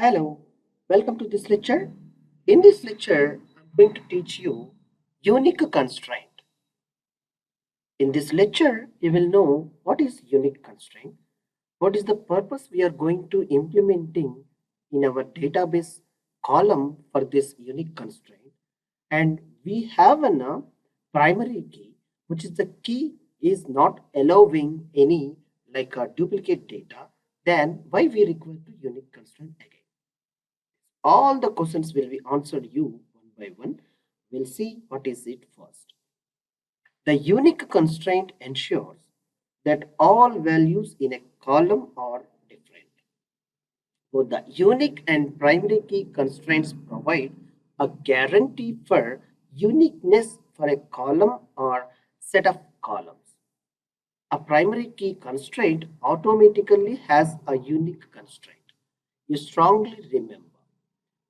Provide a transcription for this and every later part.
Hello, welcome to this lecture. In this lecture, I'm going to teach you unique constraint. In this lecture, you will know what is unique constraint, what is the purpose we are going to implementing in our database column for this unique constraint, and we have a primary key, which is the key is not allowing any like a duplicate data. Then why we require the unique constraint again? All the questions will be answered you one by one. We'll see what is it first. The unique constraint ensures that all values in a column are different. Both the unique and primary key constraints provide a guarantee for uniqueness for a column or set of columns. A primary key constraint automatically has a unique constraint. You strongly remember.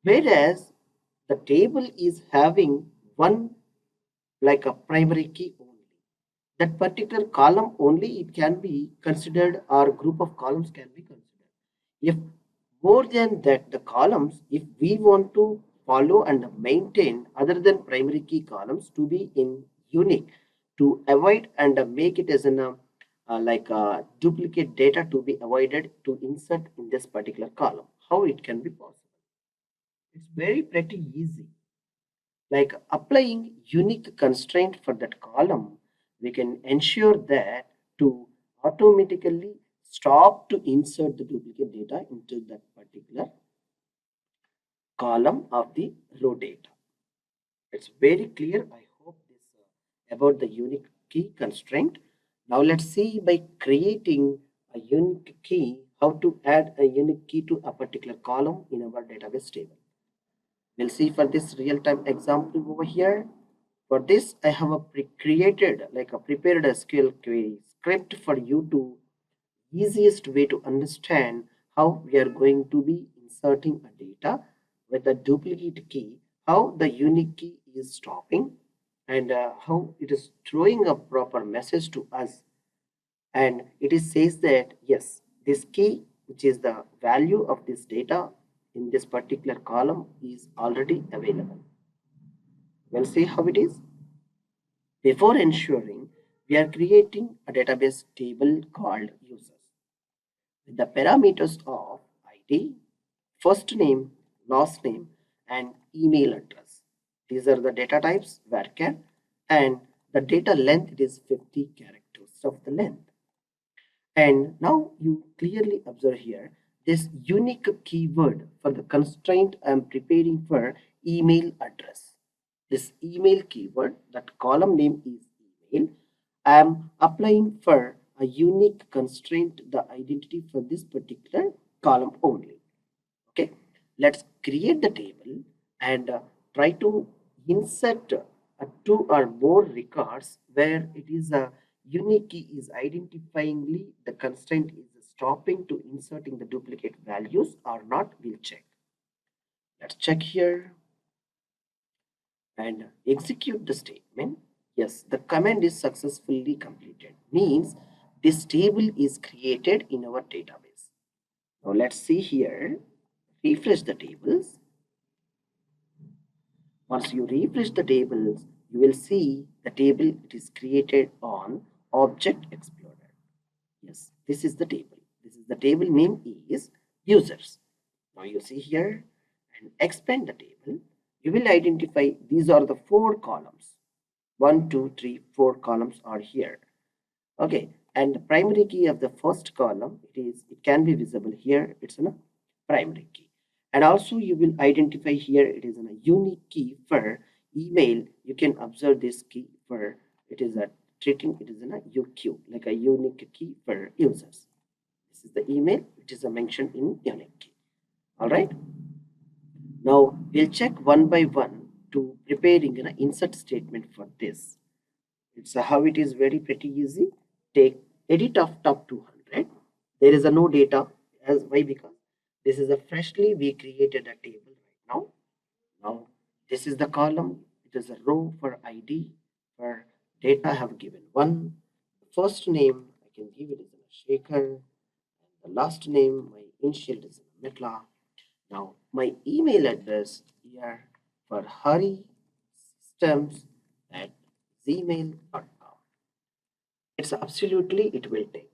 Whereas the table is having one like a primary key only. That particular column only it can be considered or group of columns can be considered. If more than that the columns, if we want to follow and maintain other than primary key columns to be in unique to avoid and make it as an like a duplicate data to be avoided to insert in this particular column. How it can be possible? It's very pretty easy. Like applying unique constraint for that column, we can ensure that to automatically stop to insert the duplicate data into that particular column of the row data. It's very clear. I hope this about the unique key constraint. Now let's see by creating a unique key how to add a unique key to a particular column in our database table. We'll see for this real-time example over here. For this, I have a created like a prepared SQL query script for you to easiest way to understand how we are going to be inserting a data with a duplicate key, how the unique key is stopping, and how it is throwing a proper message to us. And it is says that yes, this key, which is the value of this data in this particular column, is already available. We'll see how it is. Before ensuring, we are creating a database table called users with the parameters of ID, first name, last name, and email address. These are the data types, varchar, and the data length it is 50 characters of the length. And now you clearly observe here this unique keyword for the constraint I am preparing for email address. This email keyword, that column name is email. I am applying for a unique constraint, the identity for this particular column only. Okay, let's create the table and try to insert two or more records where it is a unique key is identifyingly the constraint is stopping to inserting the duplicate values or not. We'll check. Let's check here and execute the statement. Yes, the command is successfully completed. Means this table is created in our database. Now let's see here. Refresh the tables. Once you refresh the tables, you will see the table it is created on Object Explorer. Yes, this is the table. This is the table name is users. Now you see here and expand the table. You will identify these are the four columns. 1, 2, 3, 4 columns are here. Okay, and the primary key of the first column it can be visible here. It's a primary key. And also you will identify here it is a unique key for email. You can observe this key for it is a treating it is in a UQ like a unique key for users. This is the email which is a mention in unique key. All right. Now we'll check one by one to preparing an insert statement for this. It's how it is very pretty easy. Take edit of top 200. There is a no data as why because this is a freshly we created a table right now. Now this is the column. It is a row for ID for data I have given one. The first name I can give it is a Shekhar. The last name my initial is metla. Now my email address here for harisystems at gmail.com. It's absolutely it will take.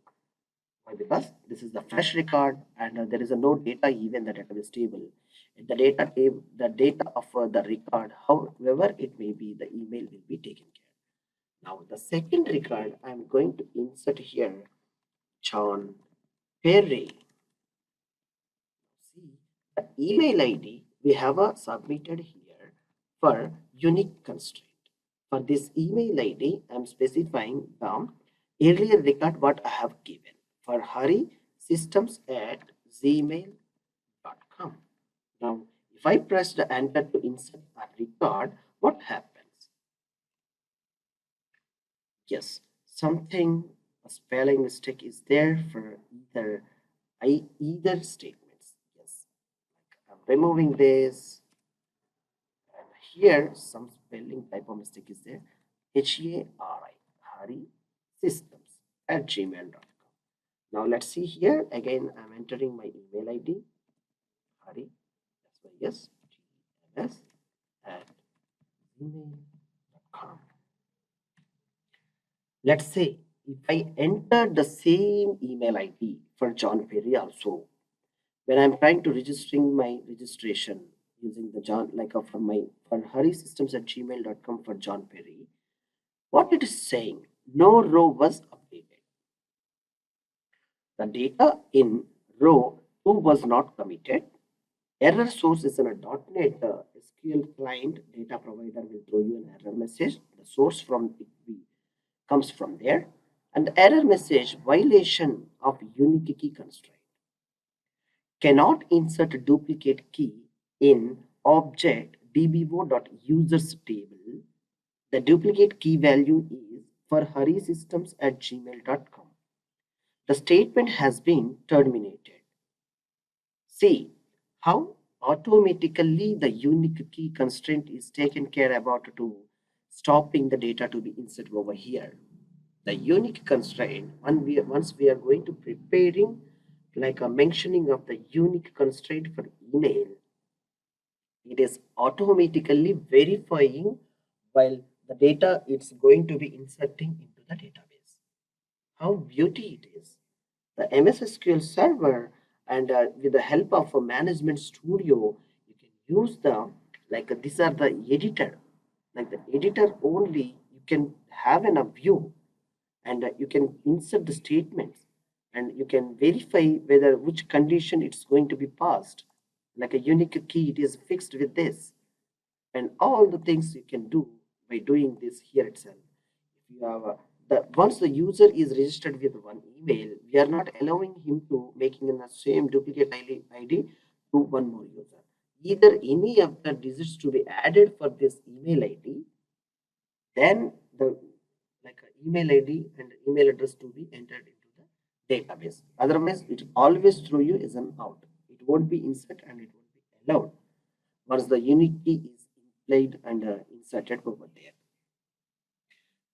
Why? Because this is the fresh record and there is a no data even the database table. The data of the record, however it may be, the email will be taken care. Now the second record I'm going to insert here, John Perry. See the email ID we have submitted here for unique constraint. For this email ID, I'm specifying the earlier record what I have given for harisystems at gmail.com. Now, if I press the enter to insert a record, what happens? Yes, something, a spelling mistake is there for either statements. Yes, I'm removing this. And here, some spelling typo mistake is there. Hari systems at gmail.com. Now let's see here. Again, I'm entering my email ID. Hari, that's why yes, GMS at gmail.com. Let's say if I enter the same email ID for John Perry also, when I'm trying to registering my registration using the John for harisystems at gmail.com for John Perry, what it is saying, no row was updated. The data in row 2 was not committed. Error source is in a .NET SQL client data provider will throw you an error message. The source from it comes from there. And the error message violation of unique key constraint. Cannot insert a duplicate key in object dbo.users table. The duplicate key value is for harisystems at gmail.com. The statement has been terminated. See how automatically the unique key constraint is taken care about to stopping the data to be inserted over here. The unique constraint, once we are going to preparing like a mentioning of the unique constraint for email, it is automatically verifying while the data it's going to be inserting into the database. How beauty it is. The MS SQL server and with the help of a management studio, you can use the these are the editor, like the editor only you can have a view and you can insert the statements and you can verify whether which condition it's going to be passed, like a unique key it is fixed with this, and all the things you can do by doing this here itself. If you have the once the user is registered with one email, we are not allowing him to making in the same duplicate ID to one more user. Either any of the digits to be added for this email ID, then the email ID and email address to be entered into the database. Otherwise, it always throw you as an out. It won't be insert and it won't be allowed once the unique key is played and inserted over there.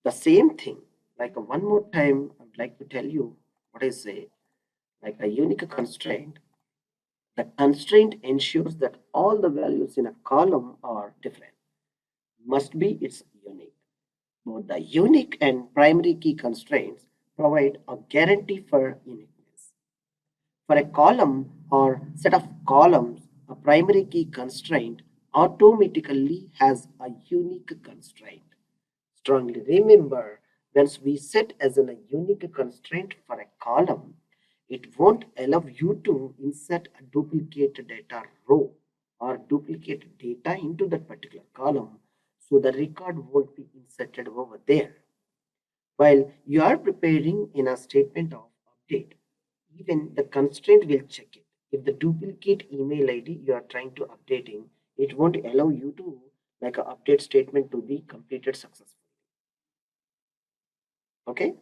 The same thing, one more time, I would like to tell you what I say, like a unique constraint. The constraint ensures that all the values in a column are different. Must be it's unique. Both the unique and primary key constraints provide a guarantee for uniqueness. For a column or set of columns, a primary key constraint automatically has a unique constraint. Strongly remember, once we set as a unique constraint for a column, it won't allow you to insert a duplicate data row or duplicate data into that particular column, so the record won't be inserted over there. While you are preparing in a statement of update, even the constraint will check it. If the duplicate email ID you are trying to updating, it won't allow you to like a update statement to be completed successfully. Okay,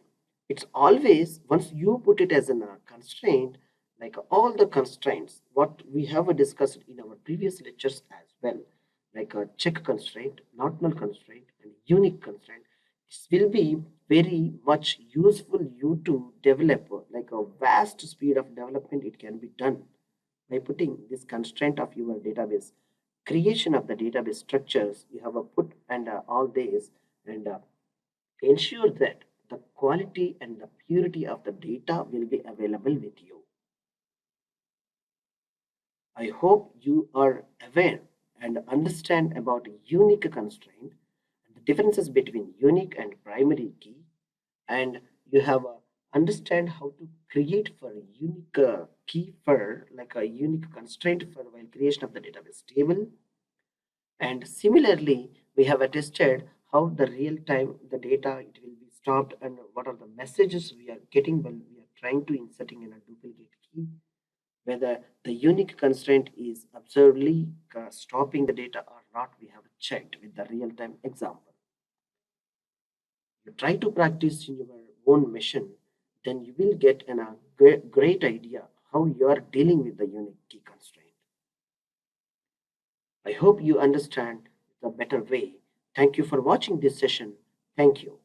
it's always once you put it as a constraint, like all the constraints what we have discussed in our previous lectures as well, like a check constraint, not null constraint, and unique constraint. This will be very much useful you to develop like a vast speed of development it can be done by putting this constraint of your database, creation of the database structures, you have a put and all this, and ensure that the quality and the purity of the data will be available with you. I hope you are aware and understand about unique constraint and the differences between unique and primary key, and you have understand how to create for a unique key for like a unique constraint for while creation of the database table. And similarly, we have attested how the real time the data it will be stopped and what are the messages we are getting when we are trying to inserting in a duplicate key, whether the unique constraint is absurdly stopping the data or not, we have checked with the real-time example. You try to practice in your own mission, then you will get a great idea how you are dealing with the unique key constraint. I hope you understand the better way. Thank you for watching this session. Thank you.